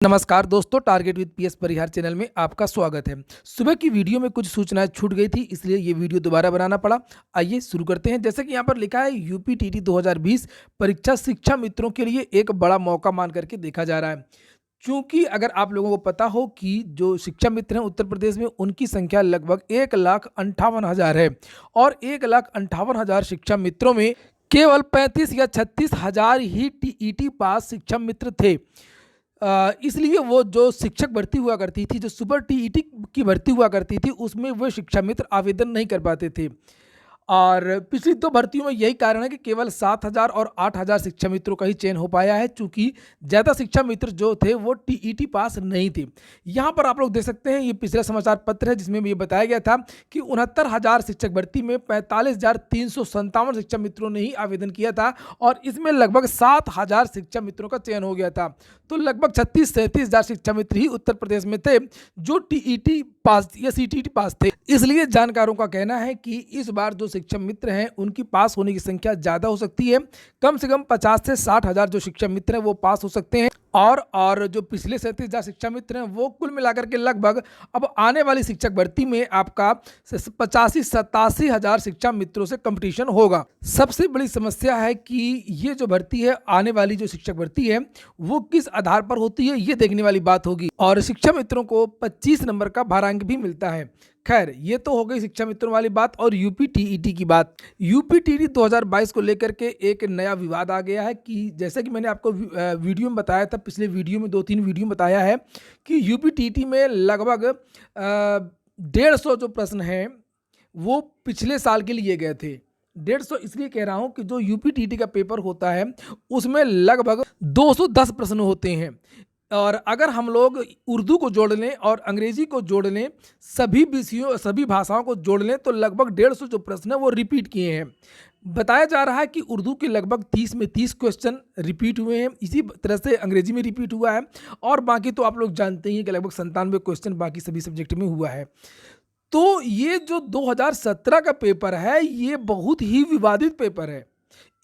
नमस्कार दोस्तों, target with PS Parihar channel में आपका स्वागत है। सुबह की वीडियो में कुछ सूचनाएं छूट गई थी, इसलिए ये वीडियो दोबारा बनाना पड़ा। आइए शुरू करते हैं। जैसे कि यहाँ पर लिखा है, यूपी टीटी 2020 परीक्षा शिक्षा मित्रों के लिए एक बड़ा मौका मान करके देखा जा रहा है। क्योंकि अगर आप लोगों को पता हो कि जो शिक्षा मित्र हैं उत्तर प्रदेश में, उनकी संख्या लगभग 1,58,000 है और 1,58,000 शिक्षा मित्रों में केवल 35 या 36,000 ही टीईटी पास शिक्षा मित्र थे। इसलिए वो जो शिक्षक भर्ती हुआ करती थी, जो सुपर टीईटी की भर्ती हुआ करती थी, उसमें वो शिक्षा मित्र आवेदन नहीं कर पाते थे। और पिछली दो भर्तियों में यही कारण है कि केवल 7,000 और 8,000 शिक्षा मित्रों का ही चयन हो पाया है, चूंकि ज़्यादा शिक्षा मित्र जो थे वो टीईटी पास नहीं थे। यहाँ पर आप लोग देख सकते हैं, ये पिछला समाचार पत्र है जिसमें ये बताया गया था कि 69,000 शिक्षक भर्ती में 45,357 शिक्षा मित्रों ने ही आवेदन किया था और इसमें लगभग 7,000 शिक्षा मित्रों का चयन हो गया था। तो लगभग 36-37,000 शिक्षा मित्र ही उत्तर प्रदेश में थे जो टीईटी पास या सीटीईटी पास थे। इसलिए जानकारों का कहना है कि इस बार जो शिक्षा मित्र हैं उनकी पास होने की संख्या ज़्यादा हो सकती है। कम से कम 50 से 60,000 जो शिक्षा मित्र हैं वो पास हो सकते हैं और जो पिछले 37,000 शिक्षा मित्र हैं वो कुल मिलाकर के लगभग अब आने वाली शिक्षक भर्ती में आपका 85-87,000 शिक्षा मित्रों से कंपटीशन होगा। सबसे बड़ी समस्या है कि ये जो भर्ती है, आने वाली जो शिक्षक भर्ती है, वो किस आधार पर होती है ये देखने वाली बात होगी। और शिक्षा मित्रों को 25 नंबर का भारांक भी मिलता है। खैर, ये तो हो गई शिक्षा मित्रों वाली बात और यूपी टीईटी की बात। यूपी टीईटी 2022 को लेकर के एक नया विवाद आ गया है कि जैसा कि मैंने आपको वीडियो में बताया था, पिछले वीडियो में 2-3 वीडियो में बताया है कि यूपी टीईटी में लगभग 150 जो प्रश्न हैं वो पिछले साल के लिए गए थे। 150 इसलिए कह रहा हूं कि जो यूपी टीईटी का पेपर होता है उसमें लगभग 210 प्रश्न होते हैं और अगर हम लोग उर्दू को जोड़ लें और अंग्रेजी को जोड़ लें, सभी विषयों सभी भाषाओं को जोड़ लें, तो लगभग 150 जो प्रश्न है वो रिपीट किए हैं। बताया जा रहा है कि उर्दू के लगभग 30 में 30 क्वेश्चन रिपीट हुए हैं, इसी तरह से अंग्रेजी में रिपीट हुआ है और बाकी तो आप लोग जानते ही हैं कि लगभग 97 क्वेश्चन बाकी सभी सब्जेक्ट में हुआ है। तो ये जो 2017 का पेपर है ये बहुत ही विवादित पेपर है।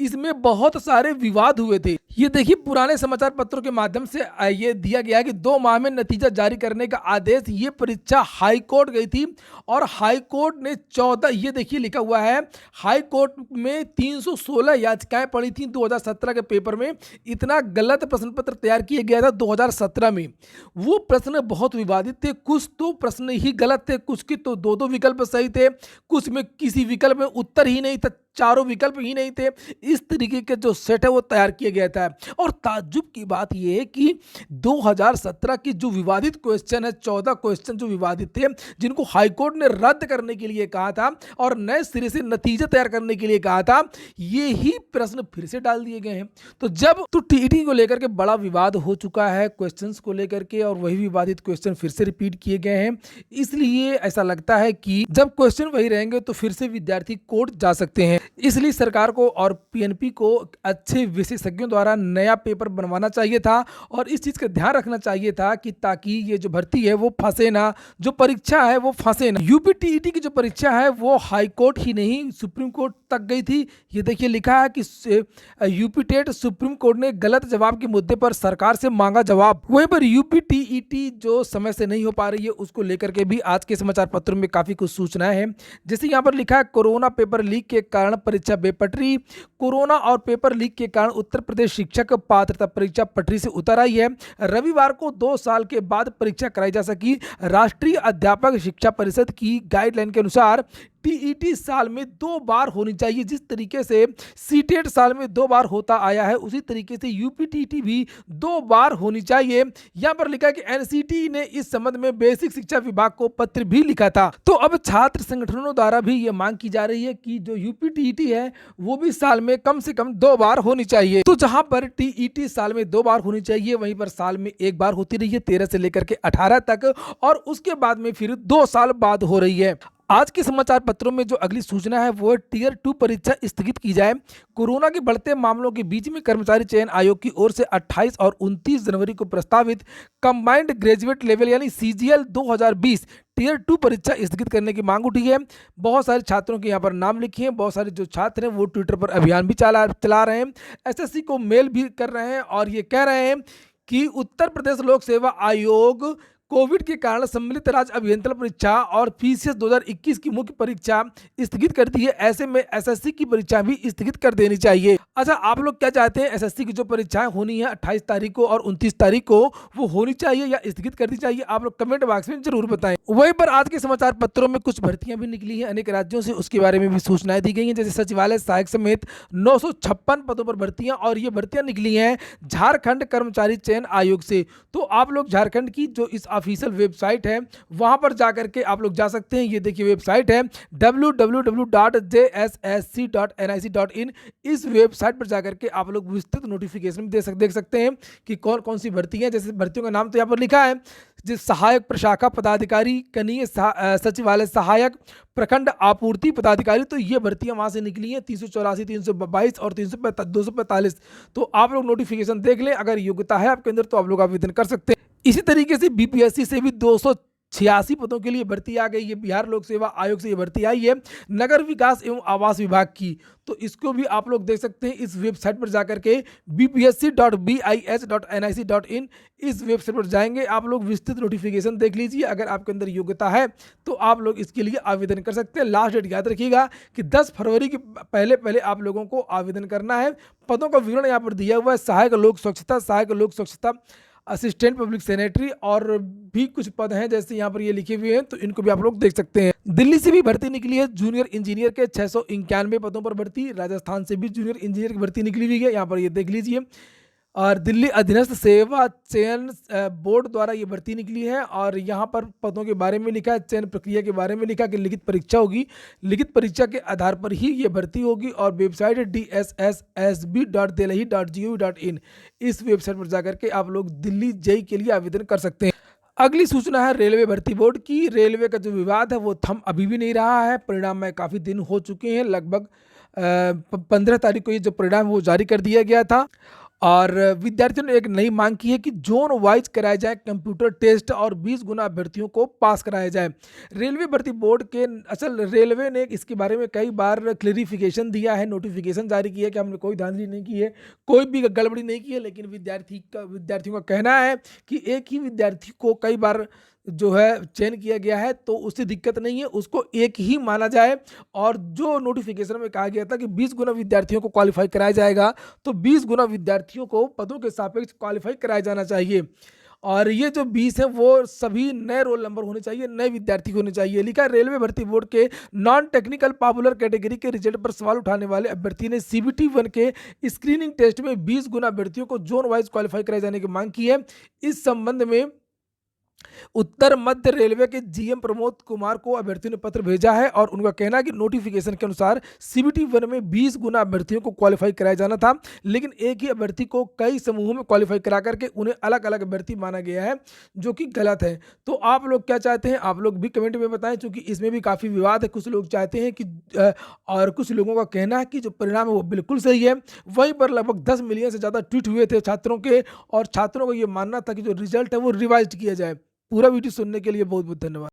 इसमें बहुत सारे विवाद हुए थे। ये देखिए, पुराने समाचार पत्रों के माध्यम से ये दिया गया है कि 2 माह में नतीजा जारी करने का आदेश। ये परीक्षा हाई कोर्ट गई थी और हाई कोर्ट ने 14, ये देखिए लिखा हुआ है, हाई कोर्ट में 316 याचिकाएं पड़ी थी 2017 के पेपर में। इतना गलत प्रश्न पत्र तैयार किया गया था 2017 में। वो प्रश्न बहुत विवादित थे, कुछ तो प्रश्न ही गलत थे, कुछ के तो 2-2 विकल्प सही थे, कुछ में किसी विकल्प में उत्तर ही नहीं था, चारों विकल्प ही नहीं थे। इस तरीके के जो सेट है वो तैयार किया गया था और ताज्जुब की बात यह है कि 2017 की जो विवादित क्वेश्चन है, 14 क्वेश्चन जो विवादित थे, जिनको हाईकोर्ट ने रद्द करने के लिए कहा था और नए सिरे से नतीजा तैयार करने के लिए कहा था, ये ही प्रश्न फिर से डाल दिए गए हैं। तो जब टीईटी को लेकर के बड़ा विवाद हो चुका है क्वेश्चंस को लेकर के और वही विवादित क्वेश्चन फिर से रिपीट किए गए हैं, इसलिए ऐसा लगता है कि जब क्वेश्चन वही रहेंगे तो फिर से विद्यार्थी कोर्ट जा सकते हैं। इसलिए सरकार को और पीएनपी को अच्छे विशेषज्ञों द्वारा नया पेपर बनवाना चाहिए था और इस चीज़ का ध्यान रखना चाहिए था कि ताकि ये जो भर्ती है वो फंसे ना, जो परीक्षा है वो फंसे ना। यूपी टीईटी की जो परीक्षा है वो हाई कोर्ट ही नहीं सुप्रीम कोर्ट तक गई थी। ये देखिए लिखा है कि यूपी टेट सुप्रीम कोर्ट ने गलत जवाब के मुद्दे पर सरकार से मांगा जवाब। वहीं पर यूपी टीईटी जो समय से नहीं हो पा रही है उसको लेकर के भी आज के समाचार पत्रों में काफ़ी कुछ सूचनाएं हैं। जैसे यहाँ पर लिखा है, कोरोना पेपर लीक के कारण परीक्षा बेपटरी। कोरोना और पेपर लीक के कारण उत्तर प्रदेश शिक्षक पात्रता परीक्षा पटरी से उतर आई है। रविवार को 2 साल के बाद परीक्षा कराई जा सकी। राष्ट्रीय अध्यापक शिक्षा परिषद की गाइडलाइन के अनुसार टीईटी साल में 2 बार होनी चाहिए। जिस तरीके से सीटेट साल में 2 बार होता आया है, उसी तरीके से यूपी टीईटी भी 2 बार होनी चाहिए। यहाँ पर लिखा है कि एनसीटी ने इस संबंध में बेसिक शिक्षा विभाग को पत्र भी लिखा था। तो अब छात्र संगठनों द्वारा भी ये मांग की जा रही है कि जो यूपी टीईटी है वो भी साल में कम से कम 2 बार होनी चाहिए। तो जहां पर टीईटी साल में 2 बार होनी चाहिए, वहीं पर साल में 1 बार होती रही है 13 से लेकर के 18 तक और उसके बाद में फिर 2 साल बाद हो रही है। आज के समाचार पत्रों में जो अगली सूचना है वो टीयर 2 परीक्षा स्थगित की जाए। कोरोना के बढ़ते मामलों के बीच में कर्मचारी चयन आयोग की ओर से 28 और 29 जनवरी को प्रस्तावित कंबाइंड ग्रेजुएट लेवल यानी सीजीएल 2020 टीयर 2 परीक्षा स्थगित करने की मांग उठी है। बहुत सारे छात्रों के यहाँ पर नाम लिखे हैं। बहुत सारे जो छात्र हैं वो ट्विटर पर अभियान भी चला रहे हैं, एसएससी को मेल भी कर रहे हैं और ये कह रहे हैं कि उत्तर प्रदेश लोक सेवा आयोग कोविड के कारण सम्मिलित राज्य अभियंत्रण परीक्षा और पीसीएस 2021 की मुख्य परीक्षा स्थगित कर दी है। ऐसे में एसएससी की परीक्षा भी स्थगित कर देनी चाहिए। अच्छा, आप लोग क्या चाहते हैं, एसएससी की जो परीक्षाएं होनी है 28 तारीख को और 29 तारीख को, वो होनी चाहिए या स्थगित कर दी चाहिए? आप लोग कमेंट बॉक्स में जरूर बताएं। वहीं पर आज के समाचार पत्रों में कुछ भर्तियां भी निकली हैं अनेक राज्यों से, उसके बारे में भी सूचनाएं दी गई हैं। जैसे सचिवालय सहायक समेत 956 पदों पर भर्तियां, और ये भर्तियां निकली हैं झारखंड कर्मचारी चयन आयोग से। तो आप लोग झारखंड की जो इस ऑफिशियल वेबसाइट है वहां पर जाकर के आप लोग जा सकते हैं। ये देखिए वेबसाइट है www.jssc.nic.in। इस वेबसाइट पर जाकर के आप लोग विस्तृत नोटिफिकेशन देख सकते हैं कि कौन कौन सी भर्ती है। जैसे भर्तियों का नाम तो यहाँ पर लिखा है, जिस सहायक प्रशाखा पदाधिकारी, कनीय सचिवालय सहायक, प्रखंड आपूर्ति पदाधिकारी। तो ये भर्तियां वहां से निकली हैं 384, 322 और 245। तो आप लोग नोटिफिकेशन देख लें, अगर योग्यता है आपके अंदर तो आप लोग आवेदन कर सकते हैं। इसी तरीके से बीपीएससी से भी 286 पदों के लिए भर्ती आ गई है। बिहार लोक सेवा आयोग से ये भर्ती आई है नगर विकास एवं आवास विभाग की। तो इसको भी आप लोग देख सकते हैं इस वेबसाइट पर जाकर के bpsc.bis.nic.in। इस वेबसाइट पर जाएंगे आप लोग, विस्तृत नोटिफिकेशन देख लीजिए। अगर आपके अंदर योग्यता है तो आप लोग इसके लिए आवेदन कर सकते हैं। लास्ट डेट याद रखिएगा कि 10 फरवरी के पहले आप लोगों को आवेदन करना है। पदों का विवरण यहाँ पर दिया हुआ है, सहायक लोक स्वच्छता, असिस्टेंट पब्लिक सेक्रेटरी, और भी कुछ पद हैं जैसे यहाँ पर ये लिखे हुए हैं, तो इनको भी आप लोग देख सकते हैं। दिल्ली से भी भर्ती निकली है जूनियर इंजीनियर के 691 पदों पर भर्ती। राजस्थान से भी जूनियर इंजीनियर की भर्ती निकली हुई है, यहाँ पर ये देख लीजिए। और दिल्ली अधीनस्थ सेवा चयन बोर्ड द्वारा ये भर्ती निकली है, और यहाँ पर पदों के बारे में लिखा है, चयन प्रक्रिया के बारे में लिखा कि लिखित परीक्षा होगी, लिखित परीक्षा के आधार पर ही ये भर्ती होगी। और वेबसाइट है dssSB.delhi.gov.in। इस वेबसाइट पर जाकर के आप लोग दिल्ली जेई के लिए आवेदन कर सकते हैं। अगली सूचना है रेलवे भर्ती बोर्ड की। रेलवे का जो विवाद है वो थम अभी भी नहीं रहा है। परिणाम में काफ़ी दिन हो चुके हैं, लगभग 15 तारीख को ये जो परिणाम वो जारी कर दिया गया था। और विद्यार्थियों ने एक नई मांग की है कि जोन वाइज कराए जाए कंप्यूटर टेस्ट और 20 गुना अभ्यर्थियों को पास कराया जाए। रेलवे भर्ती बोर्ड के रेलवे ने इसके बारे में कई बार क्लेरिफिकेशन दिया है, नोटिफिकेशन जारी किया है कि हमने कोई धांधली नहीं की है, कोई भी गड़बड़ी नहीं की है। लेकिन विद्यार्थियों का कहना है कि एक ही विद्यार्थी को कई बार जो है चयन किया गया है, तो उससे दिक्कत नहीं है, उसको एक ही माना जाए। और जो नोटिफिकेशन में कहा गया था कि 20 गुना विद्यार्थियों को क्वालिफाई कराया जाएगा, तो 20 गुना विद्यार्थियों को पदों के सापेक्ष क्वालिफाई कराया जाना चाहिए। और ये जो 20 है वो सभी नए रोल नंबर होने चाहिए, नए विद्यार्थी होने चाहिए। लिखा रेलवे भर्ती बोर्ड के नॉन टेक्निकल पॉपुलर कैटेगरी के रिजल्ट पर सवाल उठाने वाले अभ्यर्थी ने CBT 1 के स्क्रीनिंग टेस्ट में 20 गुना अभ्यर्थियों को जोन वाइज क्वालिफाई कराए जाने की मांग की है। इस संबंध में उत्तर मध्य रेलवे के जीएम प्रमोद कुमार को अभ्यर्थियों ने पत्र भेजा है, और उनका कहना है कि नोटिफिकेशन के अनुसार CBT 1 में 20 गुना अभ्यर्थियों को क्वालिफाई कराया जाना था, लेकिन एक ही अभ्यर्थी को कई समूहों में क्वालिफाई करा करके उन्हें अलग अलग अभ्यर्थी माना गया है, जो कि गलत है। तो आप लोग क्या चाहते हैं, आप लोग भी कमेंट में बताएं, क्योंकि इसमें भी काफ़ी विवाद है। कुछ लोग चाहते हैं कि और कुछ लोगों का कहना है कि जो परिणाम है वो बिल्कुल सही है। वहीं पर लगभग 10 मिलियन से ज़्यादा ट्वीट हुए थे छात्रों के, और छात्रों को ये मानना था कि जो रिजल्ट है वो रिवाइज किया जाए। पूरा वीडियो सुनने के लिए बहुत बहुत धन्यवाद।